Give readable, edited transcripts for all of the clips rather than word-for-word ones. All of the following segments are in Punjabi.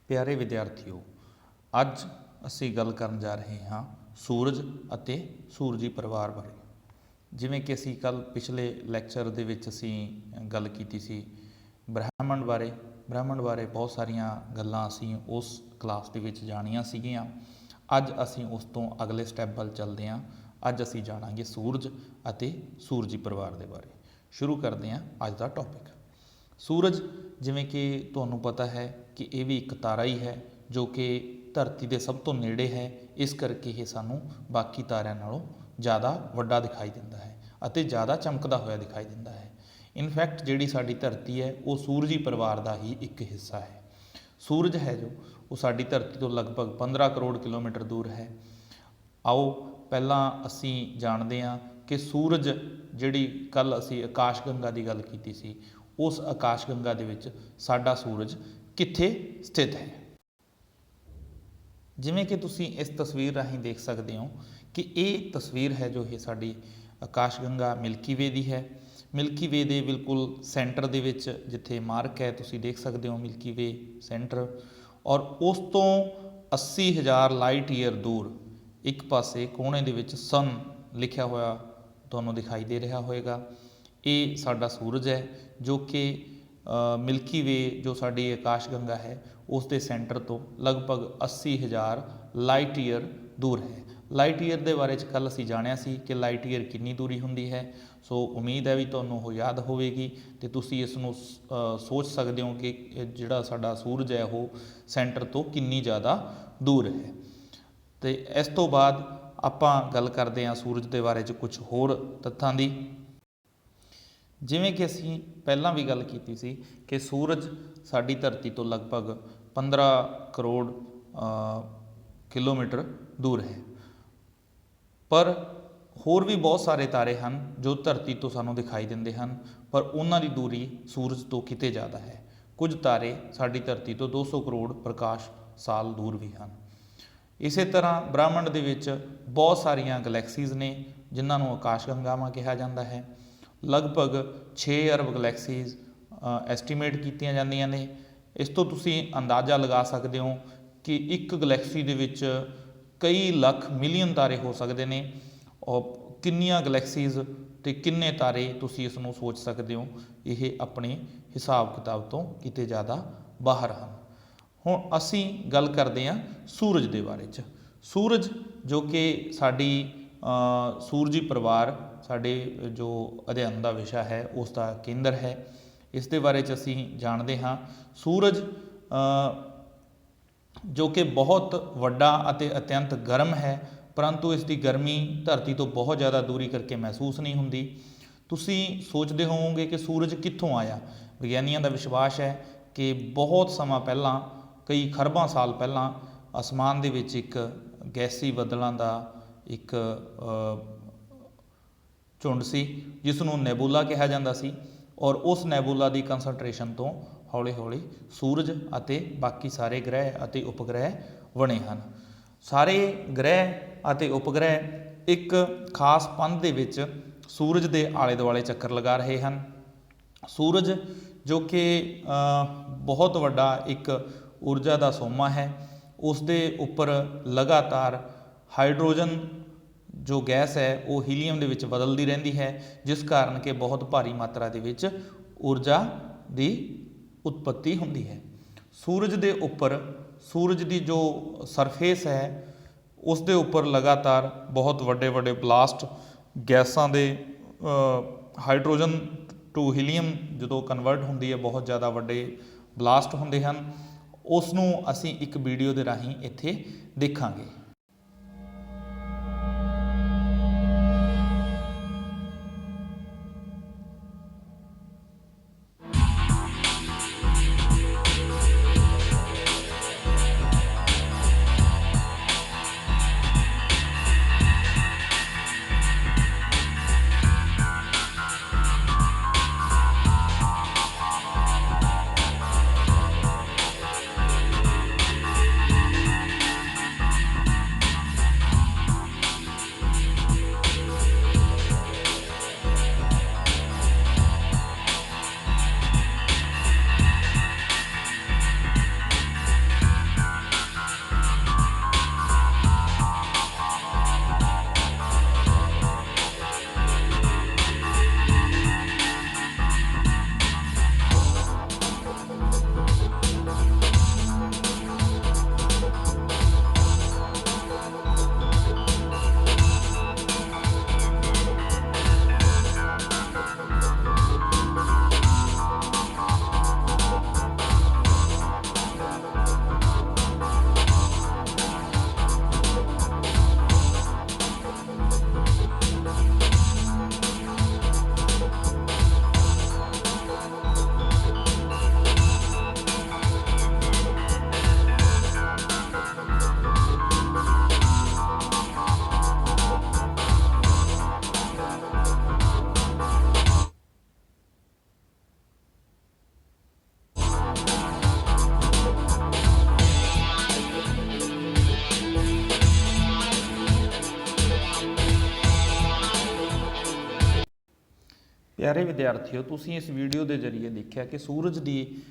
ਪਿਆਰੇ ਵਿਦਿਆਰਥੀਓ, ਅੱਜ ਅਸੀਂ ਗੱਲ ਕਰਨ ਜਾ ਰਹੇ ਹਾਂ ਸੂਰਜ ਅਤੇ ਸੂਰਜੀ ਪਰਿਵਾਰ ਬਾਰੇ। ਜਿਵੇਂ ਕਿ ਅਸੀਂ ਕੱਲ੍ਹ ਪਿਛਲੇ ਲੈਕਚਰ ਦੇ ਵਿੱਚ ਅਸੀਂ ਗੱਲ ਕੀਤੀ ਸੀ ਬ੍ਰਹਿਮੰਡ ਬਾਰੇ ਬਹੁਤ ਸਾਰੀਆਂ ਗੱਲਾਂ ਅਸੀਂ ਉਸ ਕਲਾਸ ਦੇ ਵਿੱਚ ਜਾਣੀਆਂ ਸੀਗੀਆਂ। ਅੱਜ ਅਸੀਂ ਉਸ ਤੋਂ ਅਗਲੇ ਸਟੈਪ ਵੱਲ ਚੱਲਦੇ ਹਾਂ। ਅੱਜ ਅਸੀਂ ਜਾਣਾਂਗੇ ਸੂਰਜ ਅਤੇ ਸੂਰਜੀ ਪਰਿਵਾਰ ਦੇ ਬਾਰੇ। ਸ਼ੁਰੂ ਕਰਦੇ ਹਾਂ ਅੱਜ ਦਾ ਟੌਪਿਕ। ਸੂਰਜ, ਜਿਵੇਂ ਕਿ ਤੁਹਾਨੂੰ ਪਤਾ ਹੈ ਕਿ ਇਹ ਵੀ ਇੱਕ ਤਾਰਾ ਹੀ ਹੈ ਜੋ ਕਿ ਧਰਤੀ ਦੇ ਸਭ ਤੋਂ ਨੇੜੇ ਹੈ। ਇਸ ਕਰਕੇ ਇਹ ਸਾਨੂੰ ਬਾਕੀ ਤਾਰਿਆਂ ਨਾਲੋਂ ਜ਼ਿਆਦਾ ਵੱਡਾ ਦਿਖਾਈ ਦਿੰਦਾ ਹੈ ਅਤੇ ਜ਼ਿਆਦਾ ਚਮਕਦਾ ਹੋਇਆ ਦਿਖਾਈ ਦਿੰਦਾ ਹੈ। ਇਨਫੈਕਟ ਜਿਹੜੀ ਸਾਡੀ ਧਰਤੀ ਹੈ ਉਹ ਸੂਰਜੀ ਪਰਿਵਾਰ ਦਾ ਹੀ ਇੱਕ ਹਿੱਸਾ ਹੈ। ਸੂਰਜ ਹੈ ਜੋ ਉਹ ਸਾਡੀ ਧਰਤੀ ਤੋਂ ਲਗਭਗ 15 ਕਰੋੜ ਕਿਲੋਮੀਟਰ ਦੂਰ ਹੈ। ਆਓ ਪਹਿਲਾਂ ਅਸੀਂ ਜਾਣਦੇ ਹਾਂ ਕਿ ਸੂਰਜ, ਜਿਹੜੀ ਕੱਲ੍ਹ ਅਸੀਂ ਆਕਾਸ਼ ਗੰਗਾ ਦੀ ਗੱਲ ਕੀਤੀ ਸੀ, ਉਸ ਆਕਾਸ਼ ਗੰਗਾ ਦੇ ਵਿੱਚ ਸਾਡਾ ਸੂਰਜ ਕਿੱਥੇ ਸਥਿਤ ਹੈ। ਜਿਵੇਂ ਕਿ ਤੁਸੀਂ ਇਸ ਤਸਵੀਰ ਰਾਹੀਂ ਦੇਖ ਸਕਦੇ ਹੋ ਕਿ ਇਹ ਤਸਵੀਰ ਹੈ ਜੋ ਇਹ ਸਾਡੀ ਆਕਾਸ਼ ਗੰਗਾ ਮਿਲਕੀ ਵੇ ਦੀ ਹੈ। ਮਿਲਕੀ ਵੇ ਦੇ ਬਿਲਕੁਲ ਸੈਂਟਰ ਦੇ ਵਿੱਚ ਜਿੱਥੇ ਮਾਰਕ ਹੈ ਤੁਸੀਂ ਦੇਖ ਸਕਦੇ ਹੋ ਮਿਲਕੀ ਵੇ ਸੈਂਟਰ, ਔਰ ਉਸ ਤੋਂ 80,000 ਲਾਈਟ ਈਅਰ ਦੂਰ ਇੱਕ ਪਾਸੇ ਕੋਨੇ ਦੇ ਵਿੱਚ ਸਨ ਲਿਖਿਆ ਹੋਇਆ ਤੁਹਾਨੂੰ ਦਿਖਾਈ ਦੇ ਰਿਹਾ ਹੋਵੇਗਾ। ਇਹ ਸਾਡਾ ਸੂਰਜ ਹੈ ਜੋ ਕਿ ਮਿਲਕੀ ਵੇ ਜੋ ਸਾਡੀ ਆਕਾਸ਼ ਗੰਗਾ ਹੈ ਉਸ ਦੇ ਸੈਂਟਰ ਤੋਂ ਲਗਭਗ 80,000 ਲਾਈਟ ਈਅਰ ਦੂਰ ਹੈ। ਲਾਈਟ ਈਅਰ ਦੇ ਬਾਰੇ 'ਚ ਕੱਲ੍ਹ ਅਸੀਂ ਜਾਣਿਆ ਸੀ ਕਿ ਲਾਈਟ ਈਅਰ ਕਿੰਨੀ ਦੂਰੀ ਹੁੰਦੀ ਹੈ। ਸੋ ਉਮੀਦ ਹੈ ਵੀ ਤੁਹਾਨੂੰ ਉਹ ਯਾਦ ਹੋਵੇਗੀ ਅਤੇ ਤੁਸੀਂ ਇਸ ਨੂੰ ਸੋਚ ਸਕਦੇ ਹੋ ਕਿ ਜਿਹੜਾ ਸਾਡਾ ਸੂਰਜ ਹੈ ਉਹ ਸੈਂਟਰ ਤੋਂ ਕਿੰਨੀ ਜ਼ਿਆਦਾ ਦੂਰ ਹੈ। ਅਤੇ ਇਸ ਤੋਂ ਬਾਅਦ ਆਪਾਂ ਗੱਲ ਕਰਦੇ ਹਾਂ ਸੂਰਜ ਦੇ ਬਾਰੇ 'ਚ ਕੁਝ ਹੋਰ ਤੱਥਾਂ ਦੀ। ਜਿਵੇਂ ਕਿ ਅਸੀਂ ਪਹਿਲਾਂ ਵੀ ਗੱਲ ਕੀਤੀ ਸੀ ਕਿ ਸੂਰਜ ਸਾਡੀ ਧਰਤੀ ਤੋਂ ਲਗਭਗ 15 ਕਰੋੜ ਕਿਲੋਮੀਟਰ ਦੂਰ ਹੈ, ਪਰ ਹੋਰ ਵੀ ਬਹੁਤ ਸਾਰੇ ਤਾਰੇ ਹਨ ਜੋ ਧਰਤੀ ਤੋਂ ਸਾਨੂੰ ਦਿਖਾਈ ਦਿੰਦੇ ਹਨ, ਪਰ ਉਹਨਾਂ ਦੀ ਦੂਰੀ ਸੂਰਜ ਤੋਂ ਕਿਤੇ ਜ਼ਿਆਦਾ ਹੈ। ਕੁਝ ਤਾਰੇ ਸਾਡੀ ਧਰਤੀ ਤੋਂ 200 ਕਰੋੜ ਪ੍ਰਕਾਸ਼ ਸਾਲ ਦੂਰ ਵੀ ਹਨ। ਇਸੇ ਤਰ੍ਹਾਂ ਬ੍ਰਹਿਮੰਡ ਦੇ ਵਿੱਚ ਬਹੁਤ ਸਾਰੀਆਂ ਗਲੈਕਸੀਜ਼ ਨੇ ਜਿਨ੍ਹਾਂ ਨੂੰ ਆਕਾਸ਼ ਗੰਗਾਵਾਂ ਕਿਹਾ ਜਾਂਦਾ ਹੈ। ਲਗਭਗ 6 ਅਰਬ ਗਲੈਕਸੀਜ਼ ਐਸਟੀਮੇਟ ਕੀਤੀਆਂ ਜਾਂਦੀਆਂ ਨੇ। ਇਸ ਤੋਂ ਤੁਸੀਂ ਅੰਦਾਜ਼ਾ ਲਗਾ ਸਕਦੇ ਹੋ ਕਿ ਇੱਕ ਗਲੈਕਸੀ ਦੇ ਵਿੱਚ ਕਈ ਲੱਖ ਮਿਲੀਅਨ ਤਾਰੇ ਹੋ ਸਕਦੇ ਨੇ। ਔਰ ਕਿੰਨੀਆਂ ਗਲੈਕਸੀਜ਼ ਅਤੇ ਕਿੰਨੇ ਤਾਰੇ, ਤੁਸੀਂ ਇਸ ਨੂੰ ਸੋਚ ਸਕਦੇ ਹੋ। ਇਹ ਆਪਣੇ ਹਿਸਾਬ ਕਿਤਾਬ ਤੋਂ ਕਿਤੇ ਜ਼ਿਆਦਾ ਬਾਹਰ ਹਨ। ਹੁਣ ਅਸੀਂ ਗੱਲ ਕਰਦੇ ਹਾਂ ਸੂਰਜ ਦੇ ਬਾਰੇ 'ਚ। ਸੂਰਜ ਜੋ ਕਿ ਸਾਡੀ ਸੂਰਜੀ ਪਰਿਵਾਰ, ਸਾਡੇ ਜੋ ਅਧਿਐਨ ਦਾ ਵਿਸ਼ਾ ਹੈ ਉਸ ਦਾ ਕੇਂਦਰ ਹੈ। ਇਸ ਦੇ ਬਾਰੇ 'ਚ ਅਸੀਂ ਜਾਣਦੇ ਹਾਂ ਸੂਰਜ ਜੋ ਕਿ ਬਹੁਤ ਵੱਡਾ ਅਤੇ ਅਤਿਅੰਤ ਗਰਮ ਹੈ, ਪਰੰਤੂ ਇਸ ਦੀ ਗਰਮੀ ਧਰਤੀ ਤੋਂ ਬਹੁਤ ਜ਼ਿਆਦਾ ਦੂਰੀ ਕਰਕੇ ਮਹਿਸੂਸ ਨਹੀਂ ਹੁੰਦੀ। ਤੁਸੀਂ ਸੋਚਦੇ ਹੋਵੋਗੇ ਕਿ ਸੂਰਜ ਕਿੱਥੋਂ ਆਇਆ। ਵਿਗਿਆਨੀਆਂ ਦਾ ਵਿਸ਼ਵਾਸ ਹੈ ਕਿ ਬਹੁਤ ਸਮਾਂ ਪਹਿਲਾਂ, ਕਈ ਖਰਬਾਂ ਸਾਲ ਪਹਿਲਾਂ, ਅਸਮਾਨ ਦੇ ਵਿੱਚ ਇੱਕ ਗੈਸੀ ਬੱਦਲਾਂ ਦਾ ਇੱਕ ਝੁੰਡ ਸੀ ਜਿਸ ਨੂੰ ਨੈਬੂਲਾ ਕਿਹਾ ਜਾਂਦਾ ਸੀ, ਔਰ ਉਸ ਨੈਬੂਲਾ ਦੀ ਕੰਸਨਟ੍ਰੇਸ਼ਨ ਤੋਂ ਹੌਲੀ ਹੌਲੀ ਸੂਰਜ ਅਤੇ ਬਾਕੀ ਸਾਰੇ ਗ੍ਰਹਿ ਅਤੇ ਉਪਗ੍ਰਹਿ ਬਣੇ ਹਨ। ਸਾਰੇ ਗ੍ਰਹਿ ਅਤੇ ਉਪਗ੍ਰਹਿ ਇੱਕ ਖਾਸ ਪੰਧ ਦੇ ਵਿੱਚ ਸੂਰਜ ਦੇ ਆਲੇ ਦੁਆਲੇ ਚੱਕਰ ਲਗਾ ਰਹੇ ਹਨ। ਸੂਰਜ ਜੋ ਕਿ ਬਹੁਤ ਵੱਡਾ ਇੱਕ ਊਰਜਾ ਦਾ ਸੋਮਾ ਹੈ, ਉਸ ਦੇ ਉੱਪਰ ਲਗਾਤਾਰ ਹਾਈਡਰੋਜਨ ਜੋ ਗੈਸ ਹੈ ਉਹ ਹੀਲੀਅਮ ਦੇ ਵਿੱਚ ਬਦਲਦੀ ਰਹਿੰਦੀ ਹੈ, ਜਿਸ ਕਾਰਨ ਕਿ ਬਹੁਤ ਭਾਰੀ ਮਾਤਰਾ ਦੇ ਵਿੱਚ ਊਰਜਾ ਦੀ ਉਤਪੱਤੀ ਹੁੰਦੀ ਹੈ। ਸੂਰਜ ਦੇ ਉੱਪਰ, ਸੂਰਜ ਦੀ ਜੋ ਸਰਫੇਸ ਹੈ ਉਸ ਦੇ ਉੱਪਰ ਲਗਾਤਾਰ ਬਹੁਤ ਵੱਡੇ ਵੱਡੇ ਬਲਾਸਟ ਗੈਸਾਂ ਦੇ ਹਾਈਡਰੋਜਨ ਟੂ ਹੀਲੀਅਮ ਜਦੋਂ ਕਨਵਰਟ ਹੁੰਦੀ ਹੈ, ਬਹੁਤ ਜ਼ਿਆਦਾ ਵੱਡੇ ਬਲਾਸਟ ਹੁੰਦੇ ਹਨ। ਉਸ ਨੂੰ ਅਸੀਂ ਇੱਕ ਵੀਡੀਓ ਦੇ ਰਾਹੀਂ ਇੱਥੇ ਦੇਖਾਂਗੇ। ਪਿਆਰੇ ਵਿਦਿਆਰਥੀਓ, ਤੁਸੀਂ ਇਸ ਵੀਡੀਓ ਦੇ ਜ਼ਰੀਏ ਦੇਖਿਆ ਕਿ ਸੂਰਜ ਦੀ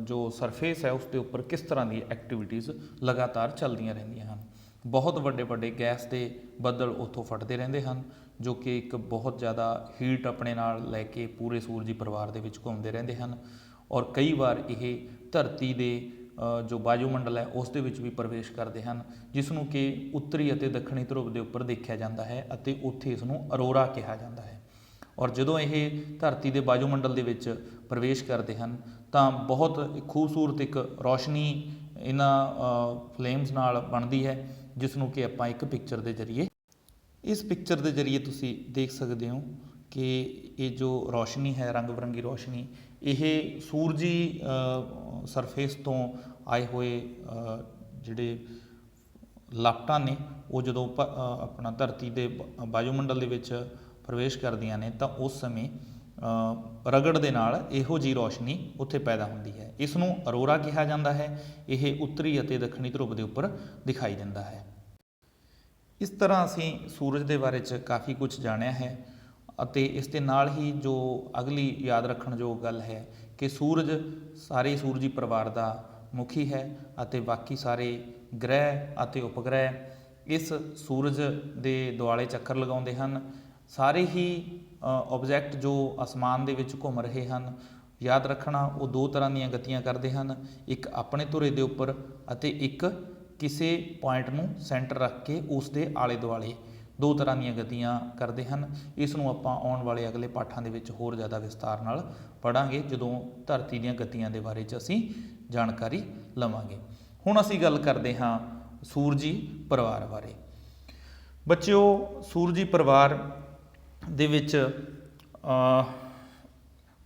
ਜੋ ਸਰਫੇਸ ਹੈ ਉਸ ਦੇ ਉੱਪਰ ਕਿਸ ਤਰ੍ਹਾਂ ਦੀ ਐਕਟੀਵਿਟੀਜ਼ ਲਗਾਤਾਰ ਚੱਲਦੀਆਂ ਰਹਿੰਦੀਆਂ ਹਨ। ਬਹੁਤ ਵੱਡੇ ਵੱਡੇ ਗੈਸ ਦੇ ਬੱਦਲ ਉੱਥੋਂ ਫਟਦੇ ਰਹਿੰਦੇ ਹਨ, ਜੋ ਕਿ ਇੱਕ ਬਹੁਤ ਜ਼ਿਆਦਾ ਹੀਟ ਆਪਣੇ ਨਾਲ ਲੈ ਕੇ ਪੂਰੇ ਸੂਰਜੀ ਪਰਿਵਾਰ ਦੇ ਵਿੱਚ ਘੁੰਮਦੇ ਰਹਿੰਦੇ ਹਨ, ਔਰ ਕਈ ਵਾਰ ਇਹ ਧਰਤੀ ਦੇ ਜੋ ਵਾਯੂਮੰਡਲ ਹੈ ਉਸ ਦੇ ਵਿੱਚ ਵੀ ਪ੍ਰਵੇਸ਼ ਕਰਦੇ ਹਨ, ਜਿਸ ਨੂੰ ਕਿ ਉੱਤਰੀ ਅਤੇ ਦੱਖਣੀ ਧਰੁਵ ਦੇ ਉੱਪਰ ਦੇਖਿਆ ਜਾਂਦਾ ਹੈ ਅਤੇ ਉੱਥੇ ਇਸ ਨੂੰ ਅਰੋਰਾ ਕਿਹਾ ਜਾਂਦਾ ਹੈ। ਔਰ ਜਦੋਂ ਇਹ ਧਰਤੀ ਦੇ ਵਾਯੂਮੰਡਲ ਦੇ ਵਿੱਚ ਪ੍ਰਵੇਸ਼ ਕਰਦੇ ਹਨ ਤਾਂ ਬਹੁਤ ਖੂਬਸੂਰਤ ਇੱਕ ਰੌਸ਼ਨੀ ਇਹਨਾਂ ਫਲੇਮਸ ਨਾਲ ਬਣਦੀ ਹੈ, ਜਿਸ ਨੂੰ ਕਿ ਆਪਾਂ ਇੱਕ ਪਿਕਚਰ ਦੇ ਜ਼ਰੀਏ ਇਸ ਪਿਕਚਰ ਦੇ ਜ਼ਰੀਏ ਤੁਸੀਂ ਦੇਖ ਸਕਦੇ ਹੋ ਕਿ ਇਹ ਜੋ ਰੌਸ਼ਨੀ ਹੈ, ਰੰਗ ਬਰੰਗੀ ਰੌਸ਼ਨੀ, ਇਹ ਸੂਰਜੀ ਸਰਫੇਸ ਤੋਂ ਆਏ ਹੋਏ ਜਿਹੜੇ ਲਾਪਟਾਂ ਨੇ ਉਹ ਜਦੋਂ ਆਪਣਾ ਧਰਤੀ ਦੇ ਵਾਯੂਮੰਡਲ ਦੇ ਵਿੱਚ ਪ੍ਰਵੇਸ਼ ਕਰਦੀਆਂ ਨੇ ਤਾਂ ਉਸ ਸਮੇਂ ਰਗੜ ਦੇ ਨਾਲ ਇਹੋ ਜਿਹੀ ਰੌਸ਼ਨੀ ਉੱਥੇ ਪੈਦਾ ਹੁੰਦੀ ਹੈ। ਇਸ ਨੂੰ ਅਰੋਰਾ ਕਿਹਾ ਜਾਂਦਾ ਹੈ। ਇਹ ਉੱਤਰੀ ਅਤੇ ਦੱਖਣੀ ਧਰੁਵ ਦੇ ਉੱਪਰ ਦਿਖਾਈ ਦਿੰਦਾ ਹੈ। ਇਸ ਤਰ੍ਹਾਂ ਅਸੀਂ ਸੂਰਜ ਦੇ ਬਾਰੇ 'ਚ ਕਾਫੀ ਕੁਝ ਜਾਣਿਆ ਹੈ ਅਤੇ ਇਸ ਦੇ ਨਾਲ ਹੀ ਜੋ ਅਗਲੀ ਯਾਦ ਰੱਖਣ ਯੋਗ ਗੱਲ ਹੈ ਕਿ ਸੂਰਜ ਸਾਰੇ ਸੂਰਜੀ ਪਰਿਵਾਰ ਦਾ ਮੁਖੀ ਹੈ ਅਤੇ ਬਾਕੀ ਸਾਰੇ ਗ੍ਰਹਿ ਅਤੇ ਉਪਗ੍ਰਹਿ ਇਸ ਸੂਰਜ ਦੇ ਦੁਆਲੇ ਚੱਕਰ ਲਗਾਉਂਦੇ ਹਨ। ਸਾਰੇ ਹੀ ਆਬਜੈਕਟ ਜੋ ਅਸਮਾਨ ਦੇ ਵਿੱਚ ਘੁੰਮ ਰਹੇ ਹਨ, ਯਾਦ ਰੱਖਣਾ ਉਹ ਦੋ ਤਰ੍ਹਾਂ ਦੀਆਂ ਗਤੀਆਂ ਕਰਦੇ ਹਨ, ਇੱਕ ਆਪਣੇ ਧੁਰੇ ਦੇ ਉੱਪਰ ਅਤੇ ਇੱਕ ਕਿਸੇ ਪੁਆਇੰਟ ਨੂੰ ਸੈਂਟਰ ਰੱਖ ਕੇ ਉਸ ਦੇ ਆਲੇ ਦੁਆਲੇ, ਦੋ ਤਰ੍ਹਾਂ ਦੀਆਂ ਗਤੀਆਂ ਕਰਦੇ ਹਨ। ਇਸ ਨੂੰ ਆਪਾਂ ਆਉਣ ਵਾਲੇ ਅਗਲੇ ਪਾਠਾਂ ਦੇ ਵਿੱਚ ਹੋਰ ਜ਼ਿਆਦਾ ਵਿਸਤਾਰ ਨਾਲ ਪੜ੍ਹਾਂਗੇ, ਜਦੋਂ ਧਰਤੀ ਦੀਆਂ ਗਤੀਆਂ ਦੇ ਬਾਰੇ 'ਚ ਅਸੀਂ ਜਾਣਕਾਰੀ ਲਵਾਂਗੇ। ਹੁਣ ਅਸੀਂ ਗੱਲ ਕਰਦੇ ਹਾਂ ਸੂਰਜੀ ਪਰਿਵਾਰ ਬਾਰੇ। ਬੱਚਿਓ, ਸੂਰਜੀ ਪਰਿਵਾਰ ਦੇ ਵਿੱਚ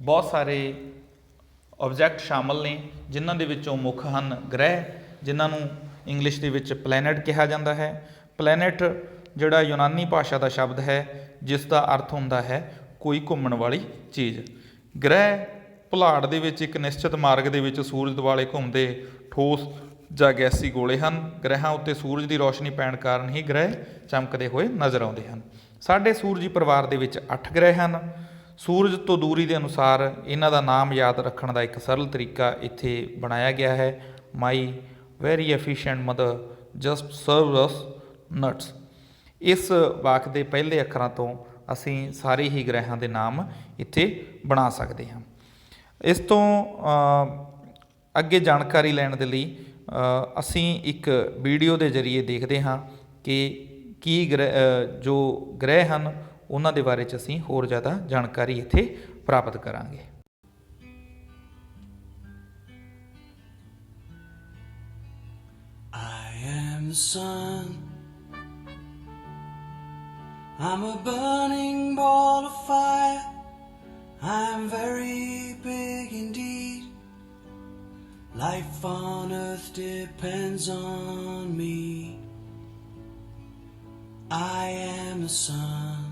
ਬਹੁਤ ਸਾਰੇ ਆਬਜੈਕਟ ਸ਼ਾਮਲ ਨੇ, ਜਿਨ੍ਹਾਂ ਦੇ ਵਿੱਚੋਂ ਮੁੱਖ ਹਨ ਗ੍ਰਹਿ, ਜਿਨ੍ਹਾਂ ਨੂੰ ਇੰਗਲਿਸ਼ ਦੇ ਵਿੱਚ ਪਲੈਨਟ ਕਿਹਾ ਜਾਂਦਾ ਹੈ। ਪਲੈਨਟ ਜਿਹੜਾ ਯੂਨਾਨੀ ਭਾਸ਼ਾ ਦਾ ਸ਼ਬਦ ਹੈ, ਜਿਸ ਦਾ ਅਰਥ ਹੁੰਦਾ ਹੈ ਕੋਈ ਘੁੰਮਣ ਵਾਲੀ ਚੀਜ਼। ਗ੍ਰਹਿ ਪੁਲਾੜ ਦੇ ਵਿੱਚ ਇੱਕ ਨਿਸ਼ਚਿਤ ਮਾਰਗ ਦੇ ਵਿੱਚ ਸੂਰਜ ਦੁਆਲੇ ਘੁੰਮਦੇ ਠੋਸ ਜਾਂ ਗੈਸੀ ਗੋਲੇ ਹਨ। ਗ੍ਰਹਿਾਂ ਉੱਤੇ ਸੂਰਜ ਦੀ ਰੋਸ਼ਨੀ ਪੈਣ ਕਾਰਨ ਹੀ ਗ੍ਰਹਿ ਚਮਕਦੇ ਹੋਏ ਨਜ਼ਰ ਆਉਂਦੇ ਹਨ। ਸਾਡੇ ਸੂਰਜੀ ਪਰਿਵਾਰ ਦੇ ਵਿੱਚ 8 ਗ੍ਰਹਿ ਹਨ। ਸੂਰਜ ਤੋਂ ਦੂਰੀ ਦੇ ਅਨੁਸਾਰ ਇਹਨਾਂ ਦਾ ਨਾਮ ਯਾਦ ਰੱਖਣ ਦਾ ਇੱਕ ਸਰਲ ਤਰੀਕਾ ਇੱਥੇ ਬਣਾਇਆ ਗਿਆ ਹੈ। ਮਾਈ ਵੈਰੀ ਐਫੀਸ਼ੀਐਂਟ ਮਦਰ ਜਸਟ ਸਰਵ ਅਸ ਨਟਸ। ਇਸ ਵਾਕ ਦੇ ਪਹਿਲੇ ਅੱਖਰਾਂ ਤੋਂ ਅਸੀਂ ਸਾਰੇ ਹੀ ਗ੍ਰਹਿਾਂ ਦੇ ਨਾਮ ਇੱਥੇ ਬਣਾ ਸਕਦੇ ਹਾਂ। ਇਸ ਤੋਂ ਅੱਗੇ ਜਾਣਕਾਰੀ ਲੈਣ ਦੇ ਲਈ ਅਸੀਂ ਇੱਕ ਵੀਡੀਓ ਦੇ ਜ਼ਰੀਏ ਦੇਖਦੇ ਹਾਂ ਕਿ ਕੀ ਜੋ ਗ੍ਰਹਿ ਹਨ ਉਹਨਾਂ ਦੇ ਬਾਰੇ 'ਚ ਅਸੀਂ ਹੋਰ ਜ਼ਿਆਦਾ ਜਾਣਕਾਰੀ ਇੱਥੇ ਪ੍ਰਾਪਤ ਕਰਾਂਗੇ। I am the sun. I'm a burning ball of fire. I'm very big indeed. Life on earth depends on me. I am the sun.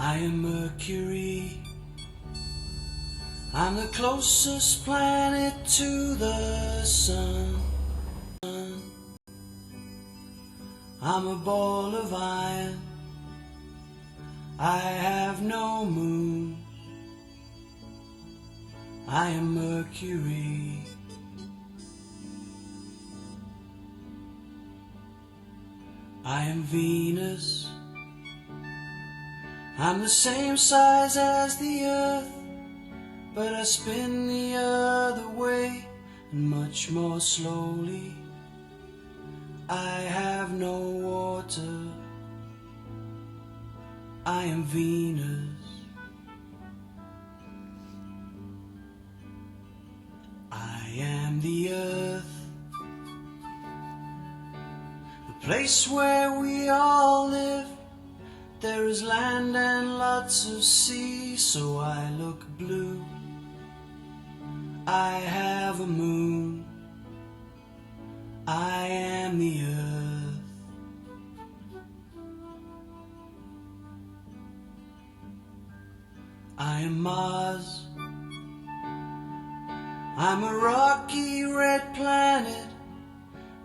I am Mercury. I'm the closest planet to the sun. I'm a ball of iron. I have no moon. I am Mercury. I am Venus. I'm the same size as the earth, but I spin the other way and much more slowly. I have no water. I am Venus. I am the earth, the place where we all live. There is land and lots of sea, so I look blue. I have a moon. I am the earth. I am Mars. I'm a rocky red planet.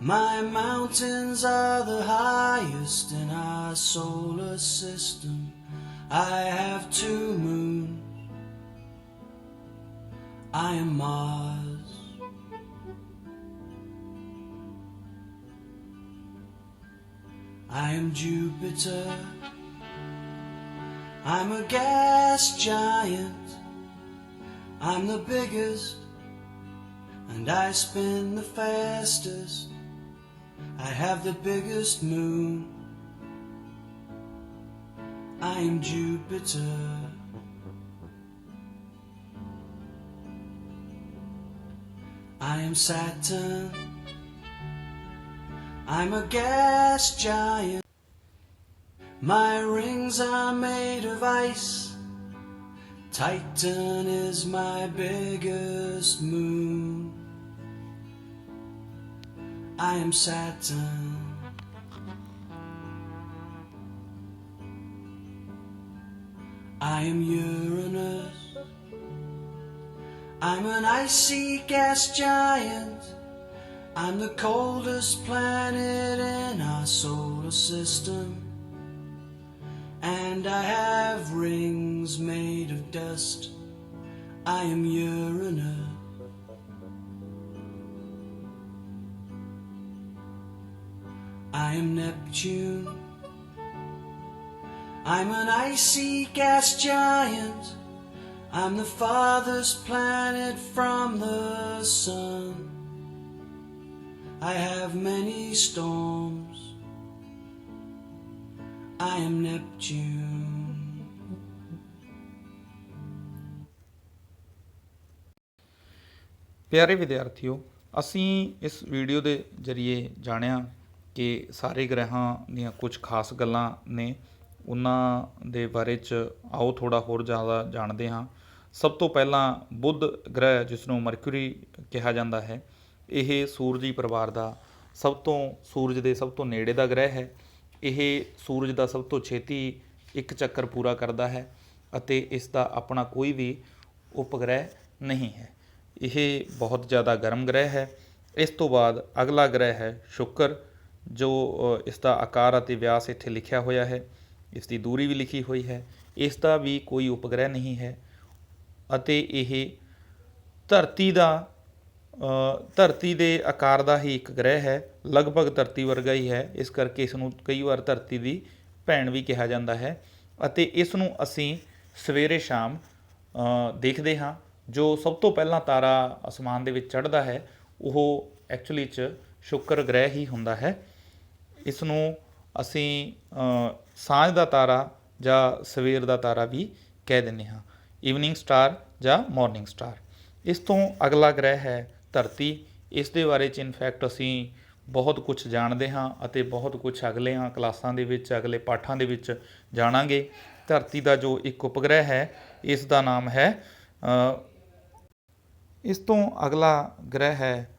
My mountains are the highest in our solar system. I have 2 moons. I am Mars. I am Jupiter. I'm a gas giant. I'm the biggest, and I spin the fastest. I have the biggest moon. I am Jupiter. I am Saturn. I'm a gas giant. My rings are made of ice. Titan is my biggest moon. I am Saturn. I am Uranus. I'm an icy gas giant. I'm the coldest planet in our solar system. And I have rings made of dust. I am Uranus. I am Neptune. I'm an icy gas giant. I'm the farthest planet from the sun. I have many storms. I am Neptune. ਪਿਆਰੇ ਵਿਦਿਆਰਥੀਓ, ਅਸੀਂ ਇਸ ਵੀਡੀਓ ਦੇ ਜ਼ਰੀਏ ਜਾਣਿਆ ਕਿ ਸਾਰੇ ਗ੍ਰਹਿਾਂ ਦੀਆਂ ਕੁਝ ਖਾਸ ਗੱਲਾਂ ਨੇ। ਉਹਨਾਂ ਦੇ ਬਾਰੇ 'ਚ ਆਓ ਥੋੜ੍ਹਾ ਹੋਰ ਜ਼ਿਆਦਾ ਜਾਣਦੇ ਹਾਂ। ਸਭ ਤੋਂ ਪਹਿਲਾਂ ਬੁੱਧ ਗ੍ਰਹਿ, ਜਿਸ ਨੂੰ ਮਰਕੂਰੀ ਕਿਹਾ ਜਾਂਦਾ ਹੈ, ਇਹ ਸੂਰਜੀ ਪਰਿਵਾਰ ਦਾ ਸੂਰਜ ਦੇ ਸਭ ਤੋਂ ਨੇੜੇ ਦਾ ਗ੍ਰਹਿ ਹੈ। ਇਹ ਸੂਰਜ ਦਾ ਸਭ ਤੋਂ ਛੇਤੀ ਇੱਕ ਚੱਕਰ ਪੂਰਾ ਕਰਦਾ ਹੈ ਅਤੇ ਇਸ ਦਾ ਆਪਣਾ ਕੋਈ ਵੀ ਉਪਗ੍ਰਹਿ ਨਹੀਂ ਹੈ। ਇਹ ਬਹੁਤ ਜ਼ਿਆਦਾ ਗਰਮ ਗ੍ਰਹਿ ਹੈ। ਇਸ ਤੋਂ ਬਾਅਦ ਅਗਲਾ ਗ੍ਰਹਿ ਹੈ ਸ਼ੁੱਕਰ, ਜੋ ਇਸ ਦਾ ਆਕਾਰ ਅਤੇ ਵਿਆਸ ਇੱਥੇ ਲਿਖਿਆ ਹੋਇਆ ਹੈ। ਇਸ ਦੀ ਦੂਰੀ ਵੀ ਲਿਖੀ ਹੋਈ ਹੈ। ਇਸ ਦਾ ਵੀ ਕੋਈ ਉਪਗ੍ਰਹਿ ਨਹੀਂ ਹੈ ਅਤੇ ਇਹ ਧਰਤੀ ਦੇ ਆਕਾਰ ਦਾ ਹੀ ਇੱਕ ਗ੍ਰਹਿ ਹੈ, ਲਗਭਗ ਧਰਤੀ ਵਰਗਾ ਹੀ ਹੈ। ਇਸ ਕਰਕੇ ਇਸ ਨੂੰ ਕਈ ਵਾਰ ਧਰਤੀ ਦੀ ਭੈਣ ਵੀ ਕਿਹਾ ਜਾਂਦਾ ਹੈ ਅਤੇ ਇਸ ਨੂੰ ਅਸੀਂ ਸਵੇਰੇ ਸ਼ਾਮ ਦੇਖਦੇ ਹਾਂ। ਜੋ ਸਭ ਤੋਂ ਪਹਿਲਾਂ ਤਾਰਾ ਅਸਮਾਨ ਦੇ ਵਿੱਚ ਚੜ੍ਹਦਾ ਹੈ ਉਹ ਐਕਚੁਅਲੀ 'ਚ ਸ਼ੁੱਕਰ ਗ੍ਰਹਿ ਹੀ ਹੁੰਦਾ ਹੈ। ਇਸ ਨੂੰ ਅਸੀਂ ਸਾਂਝ ਦਾ ਤਾਰਾ ਜਾਂ ਸਵੇਰ ਦਾ ਤਾਰਾ ਵੀ ਕਹਿ ਦਿੰਦੇ ਹਾਂ, ਈਵਨਿੰਗ ਸਟਾਰ ਜਾਂ ਮਾਰਨਿੰਗ ਸਟਾਰ। ਇਸ ਤੋਂ ਅਗਲਾ ਗ੍ਰਹਿ ਹੈ ਧਰਤੀ। ਇਸ ਦੇ ਬਾਰੇ 'ਚ ਇਨਫੈਕਟ ਅਸੀਂ ਬਹੁਤ ਕੁਝ ਜਾਣਦੇ ਹਾਂ ਅਤੇ ਬਹੁਤ ਕੁਝ ਅਗਲੀਆਂ ਕਲਾਸਾਂ ਦੇ ਵਿੱਚ, ਅਗਲੇ ਪਾਠਾਂ ਦੇ ਵਿੱਚ ਜਾਣਾਂਗੇ। ਧਰਤੀ ਦਾ ਜੋ ਇੱਕ ਉਪਗ੍ਰਹਿ ਹੈ, ਇਸ ਦਾ ਨਾਮ ਹੈ ਇਸ ਤੋਂ ਅਗਲਾ ਗ੍ਰਹਿ ਹੈ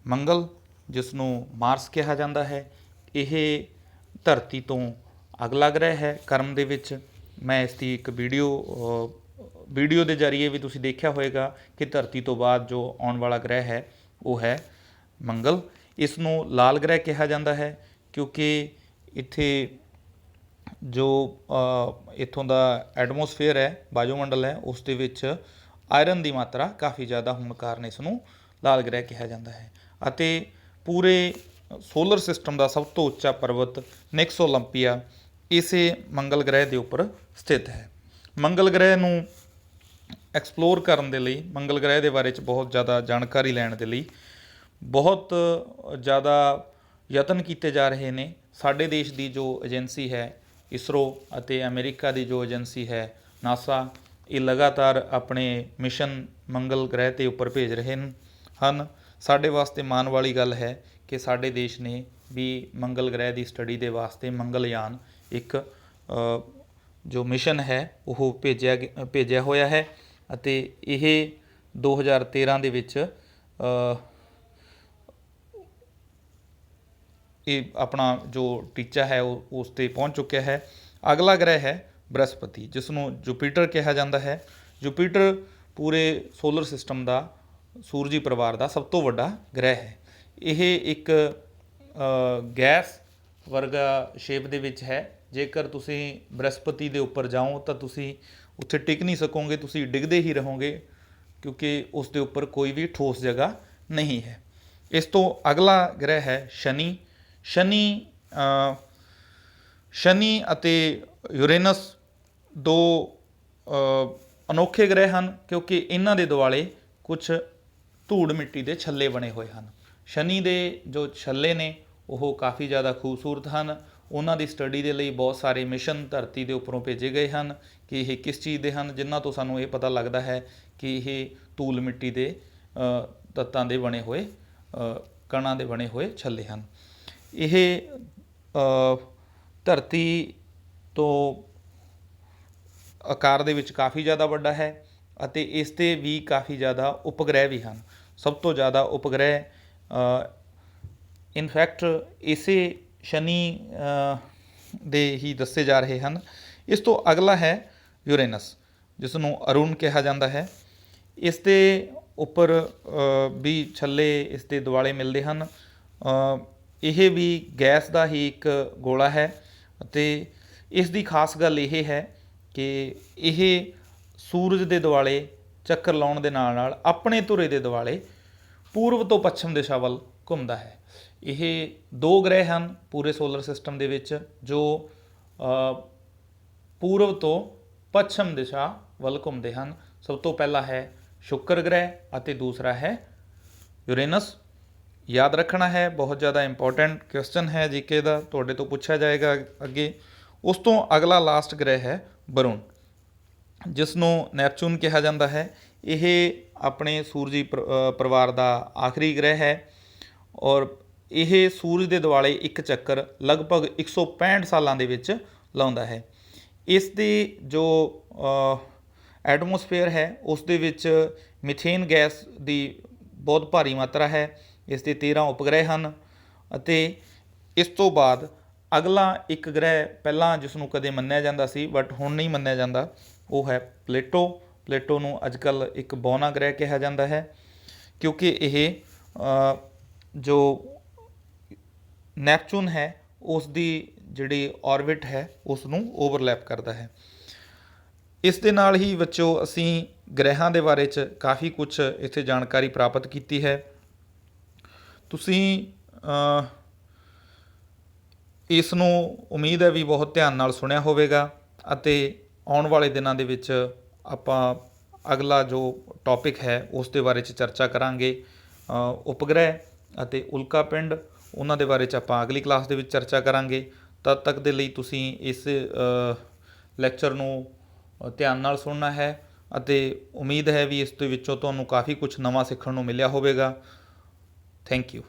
ਮੰਗਲ, ਜਿਸ ਨੂੰ ਮਾਰਸ ਕਿਹਾ ਜਾਂਦਾ ਹੈ। ਇਹ ਧਰਤੀ ਤੋਂ ਅਗਲਾ ਗ੍ਰਹਿ ਹੈ ਕਰਮ ਦੇ ਵਿੱਚ। ਮੈਂ ਇਸ ਦੀ ਇੱਕ ਵੀਡੀਓ ਦੇ ਜ਼ਰੀਏ ਵੀ ਤੁਸੀਂ ਦੇਖਿਆ ਹੋਵੇਗਾ ਕਿ ਧਰਤੀ ਤੋਂ ਬਾਅਦ ਜੋ ਆਉਣ ਵਾਲਾ ਗ੍ਰਹਿ ਹੈ ਉਹ ਹੈ ਮੰਗਲ। ਇਸ ਨੂੰ ਲਾਲ ਗ੍ਰਹਿ ਕਿਹਾ ਜਾਂਦਾ ਹੈ ਕਿਉਂਕਿ ਇੱਥੇ ਜੋ ਇੱਥੋਂ ਦਾ ਐਟਮੋਸਫੇਅਰ ਹੈ, ਵਾਯੂਮੰਡਲ ਹੈ, ਉਸ ਦੇ ਵਿੱਚ ਆਇਰਨ ਦੀ ਮਾਤਰਾ ਕਾਫੀ ਜ਼ਿਆਦਾ ਹੋਣ ਕਾਰਨ ਇਸ ਨੂੰ ਲਾਲ ਗ੍ਰਹਿ ਕਿਹਾ ਜਾਂਦਾ ਹੈ। ਅਤੇ ਪੂਰੇ ਸੋਲਰ ਸਿਸਟਮ ਦਾ ਸਭ ਤੋਂ ਉੱਚਾ ਪਰਬਤ ਨਿਕਸ ਓਲੰਪੀਆ ਇਸੇ ਮੰਗਲ ਗ੍ਰਹਿ ਦੇ ਉੱਪਰ ਸਥਿਤ ਹੈ। ਮੰਗਲ ਗ੍ਰਹਿ ਨੂੰ ਐਕਸਪਲੋਰ ਕਰਨ ਦੇ ਲਈ, ਮੰਗਲ ਗ੍ਰਹਿ ਦੇ ਬਾਰੇ 'ਚ ਬਹੁਤ ਜ਼ਿਆਦਾ ਜਾਣਕਾਰੀ ਲੈਣ ਦੇ ਲਈ ਬਹੁਤ ਜ਼ਿਆਦਾ ਯਤਨ ਕੀਤੇ ਜਾ ਰਹੇ ਨੇ। ਸਾਡੇ ਦੇਸ਼ ਦੀ ਜੋ ਏਜੰਸੀ ਹੈ ਇਸਰੋ ਅਤੇ ਅਮਰੀਕਾ ਦੀ ਜੋ ਏਜੰਸੀ ਹੈ ਨਾਸਾ, ਇਹ ਲਗਾਤਾਰ ਆਪਣੇ ਮਿਸ਼ਨ ਮੰਗਲ ਗ੍ਰਹਿ 'ਤੇ ਉੱਪਰ ਭੇਜ ਰਹੇ ਹਨ। ਸਾਡੇ ਵਾਸਤੇ ਮਾਣ ਵਾਲੀ ਗੱਲ ਹੈ ਕਿ ਸਾਡੇ ਦੇਸ਼ ਨੇ ਵੀ ਮੰਗਲ ਗ੍ਰਹਿ ਦੀ ਸਟੱਡੀ ਦੇ ਵਾਸਤੇ ਮੰਗਲਯਾਨ ਇੱਕ ਜੋ ਮਿਸ਼ਨ ਹੈ ਉਹ ਭੇਜਿਆ ਹੋਇਆ ਹੈ ਅਤੇ ਇਹ 2013 ਦੇ ਵਿੱਚ ਇਹ ਆਪਣਾ ਜੋ ਟੀਚਾ ਹੈ ਉਹ ਉਸ 'ਤੇ ਪਹੁੰਚ ਚੁੱਕਿਆ ਹੈ। ਅਗਲਾ ਗ੍ਰਹਿ ਹੈ ਬ੍ਰਹਿਸਪਤੀ, ਜਿਸ ਨੂੰ ਜੁਪੀਟਰ ਕਿਹਾ ਜਾਂਦਾ ਹੈ। ਜੁਪੀਟਰ ਪੂਰੇ ਸੋਲਰ ਸਿਸਟਮ ਦਾ, ਸੂਰਜੀ ਪਰਿਵਾਰ ਦਾ ਸਭ ਤੋਂ ਵੱਡਾ ਗ੍ਰਹਿ ਹੈ। ਇਹ ਇੱਕ ਗੈਸ ਵਰਗਾ ਸ਼ੇਪ ਦੇ ਵਿੱਚ ਹੈ। ਜੇਕਰ ਤੁਸੀਂ ਬ੍ਰਹਿਸਪਤੀ ਦੇ ਉੱਪਰ ਜਾਓ ਤਾਂ ਤੁਸੀਂ ਉੱਥੇ ਟਿਕ ਨਹੀਂ ਸਕੋਗੇ, ਤੁਸੀਂ ਡਿੱਗਦੇ ਹੀ ਰਹੋਗੇ, ਕਿਉਂਕਿ ਉਸ ਦੇ ਉੱਪਰ ਕੋਈ ਵੀ ਠੋਸ ਜਗ੍ਹਾ ਨਹੀਂ ਹੈ। ਇਸ ਤੋਂ ਅਗਲਾ ਗ੍ਰਹਿ ਹੈ ਸ਼ਨੀ। ਸ਼ਨੀ ਅਤੇ ਯੂਰੇਨਸ ਦੋ ਅਨੋਖੇ ਗ੍ਰਹਿ ਹਨ, ਕਿਉਂਕਿ ਇਹਨਾਂ ਦੇ ਦੁਆਲੇ ਕੁਝ ਧੂੜ ਮਿੱਟੀ ਦੇ ਛੱਲੇ ਬਣੇ ਹੋਏ ਹਨ। ਸ਼ਨੀ ਦੇ ਜੋ ਛੱਲੇ ਨੇ ਉਹ ਕਾਫੀ ਜ਼ਿਆਦਾ ਖੂਬਸੂਰਤ ਹਨ। ਉਹਨਾਂ ਦੀ ਸਟੱਡੀ ਦੇ ਲਈ ਬਹੁਤ ਸਾਰੇ ਮਿਸ਼ਨ ਧਰਤੀ ਦੇ ਉੱਪਰੋਂ ਭੇਜੇ ਗਏ ਹਨ ਕਿ ਇਹ ਕਿਸ ਚੀਜ਼ ਦੇ ਹਨ, ਜਿਨ੍ਹਾਂ ਤੋਂ ਸਾਨੂੰ ਇਹ ਪਤਾ ਲੱਗਦਾ ਹੈ ਕਿ ਇਹ ਧੂਲ ਮਿੱਟੀ ਦੇ ਤੱਤਾਂ ਦੇ ਬਣੇ ਹੋਏ ਕਣਾਂ ਦੇ ਬਣੇ ਹੋਏ ਛੱਲੇ ਹਨ। ਇਹ ਧਰਤੀ ਤੋਂ ਆਕਾਰ ਦੇ ਵਿੱਚ ਕਾਫੀ ਜ਼ਿਆਦਾ ਵੱਡਾ ਹੈ ਅਤੇ ਇਸ 'ਤੇ ਵੀ ਕਾਫੀ ਜ਼ਿਆਦਾ ਉਪਗ੍ਰਹਿ ਵੀ ਹਨ। ਸਭ ਤੋਂ ਜ਼ਿਆਦਾ ਉਪਗ੍ਰਹਿ ਇਨਫੈਕਟ ਇਸੇ ਸ਼ਨੀ ਦੇ ਹੀ ਦੱਸੇ ਜਾ ਰਹੇ ਹਨ। ਇਸ ਤੋਂ ਅਗਲਾ ਹੈ ਯੂਰੇਨਸ, ਜਿਸ ਨੂੰ ਅਰੁਣ ਕਿਹਾ ਜਾਂਦਾ ਹੈ। ਇਸ ਦੇ ਉੱਪਰ ਵੀ ਛੱਲੇ ਇਸ ਦੇ ਦੁਆਲੇ ਮਿਲਦੇ ਹਨ। ਇਹ ਵੀ ਗੈਸ ਦਾ ਹੀ ਇੱਕ ਗੋਲਾ ਹੈ ਅਤੇ ਇਸ ਦੀ ਖਾਸ ਗੱਲ ਇਹ ਹੈ ਕਿ ਇਹ ਸੂਰਜ ਦੇ ਦੁਆਲੇ ਚੱਕਰ ਲਾਉਣ ਦੇ ਨਾਲ ਨਾਲ ਆਪਣੇ ਧੁਰੇ ਦੇ ਦੁਆਲੇ ਪੂਰਬ ਤੋਂ ਪੱਛਮ ਦਿਸ਼ਾ ਵੱਲ ਘੁੰਮਦਾ ਹੈ। ਇਹ ਦੋ ਗ੍ਰਹਿ ਹਨ ਪੂਰੇ ਸੋਲਰ ਸਿਸਟਮ ਦੇ ਵਿੱਚ ਜੋ ਪੂਰਬ ਤੋਂ ਪੱਛਮ ਦਿਸ਼ਾ ਵੱਲ ਘੁੰਮਦੇ ਹਨ। ਸਭ ਤੋਂ ਪਹਿਲਾ ਹੈ ਸ਼ੁੱਕਰ ਗ੍ਰਹਿ ਅਤੇ ਦੂਸਰਾ ਹੈ ਯੂਰੇਨਸ। ਯਾਦ ਰੱਖਣਾ ਹੈ, ਬਹੁਤ ਜ਼ਿਆਦਾ ਇੰਪੋਰਟੈਂਟ ਕੁਐਸਚਨ ਹੈ ਜੀਕੇ ਦਾ, ਤੁਹਾਡੇ ਤੋਂ ਪੁੱਛਿਆ ਜਾਏਗਾ ਅੱਗੇ। ਉਸ ਤੋਂ ਅਗਲਾ ਲਾਸਟ ਗ੍ਰਹਿ ਹੈ ਵਰੁਣ, ਜਿਸ ਨੂੰ ਨੈਪਚੂਨ ਕਿਹਾ ਜਾਂਦਾ ਹੈ। ਇਹ ਆਪਣੇ ਸੂਰਜੀ ਪਰਿਵਾਰ ਦਾ ਆਖਰੀ ਗ੍ਰਹਿ ਹੈ ਔਰ ਇਹ ਸੂਰਜ ਦੇ ਦੁਆਲੇ ਇੱਕ ਚੱਕਰ ਲਗਭਗ 165 ਸਾਲਾਂ ਦੇ ਵਿੱਚ ਲਾਉਂਦਾ ਹੈ। ਇਸ ਦੀ ਜੋ ਐਟਮੋਸਫੇਅਰ ਹੈ ਉਸ ਦੇ ਵਿੱਚ ਮਿਥੇਨ ਗੈਸ ਦੀ ਬਹੁਤ ਭਾਰੀ ਮਾਤਰਾ ਹੈ। ਇਸ ਦੇ 13 ਉਪਗ੍ਰਹਿ ਹਨ ਅਤੇ ਇਸ ਤੋਂ ਬਾਅਦ ਅਗਲਾ ਇੱਕ ਗ੍ਰਹਿ ਪਹਿਲਾਂ ਜਿਸ ਨੂੰ ਕਦੇ ਮੰਨਿਆ ਜਾਂਦਾ ਸੀ ਬਟ ਹੁਣ ਨਹੀਂ ਮੰਨਿਆ ਜਾਂਦਾ, ਉਹ ਹੈ ਪਲੇਟੋ। ਪਲੇਟੋ ਨੂੰ ਅੱਜ ਕੱਲ੍ਹ ਇੱਕ ਬੌਨਾ ਗ੍ਰਹਿ ਕਿਹਾ ਜਾਂਦਾ ਹੈ, ਕਿਉਂਕਿ ਇਹ ਜੋ ਨੈਪਚੂਨ ਹੈ ਉਸ ਦੀ ਜਿਹੜੀ ਔਰਬਿਟ ਹੈ ਉਸ ਨੂੰ ਓਵਰਲੈਪ ਕਰਦਾ ਹੈ। ਇਸ ਦੇ ਨਾਲ ਹੀ ਬੱਚਿਓ ਅਸੀਂ ਗ੍ਰਹਿਾਂ ਦੇ ਬਾਰੇ 'ਚ ਕਾਫੀ ਕੁਛ ਇੱਥੇ ਜਾਣਕਾਰੀ ਪ੍ਰਾਪਤ ਕੀਤੀ ਹੈ। ਤੁਸੀਂ ਇਸ ਨੂੰ ਉਮੀਦ ਹੈ ਵੀ ਬਹੁਤ ਧਿਆਨ ਨਾਲ ਸੁਣਿਆ ਹੋਵੇਗਾ ਅਤੇ ਆਉਣ ਵਾਲੇ ਦਿਨਾਂ ਦੇ ਵਿੱਚ ਆਪਾਂ ਅਗਲਾ ਜੋ ਟੌਪਿਕ ਹੈ ਉਸ ਦੇ ਬਾਰੇ 'ਚ ਚਰਚਾ ਕਰਾਂਗੇ। ਉਪਗ੍ਰਹਿ ਅਤੇ ਉਲਕਾ ਪਿੰਡ, ਉਹਨਾਂ ਦੇ ਬਾਰੇ 'ਚ ਆਪਾਂ ਅਗਲੀ ਕਲਾਸ ਦੇ ਵਿੱਚ ਚਰਚਾ ਕਰਾਂਗੇ। ਤਦ ਤੱਕ ਦੇ ਲਈ ਤੁਸੀਂ ਇਸ ਲੈਕਚਰ ਨੂੰ ਧਿਆਨ ਨਾਲ ਸੁਣਨਾ ਹੈ ਅਤੇ ਉਮੀਦ ਹੈ ਵੀ ਇਸ ਦੇ ਵਿੱਚੋਂ ਤੁਹਾਨੂੰ ਕਾਫੀ ਕੁਛ ਨਵਾਂ ਸਿੱਖਣ ਨੂੰ ਮਿਲਿਆ ਹੋਵੇਗਾ। Thank you.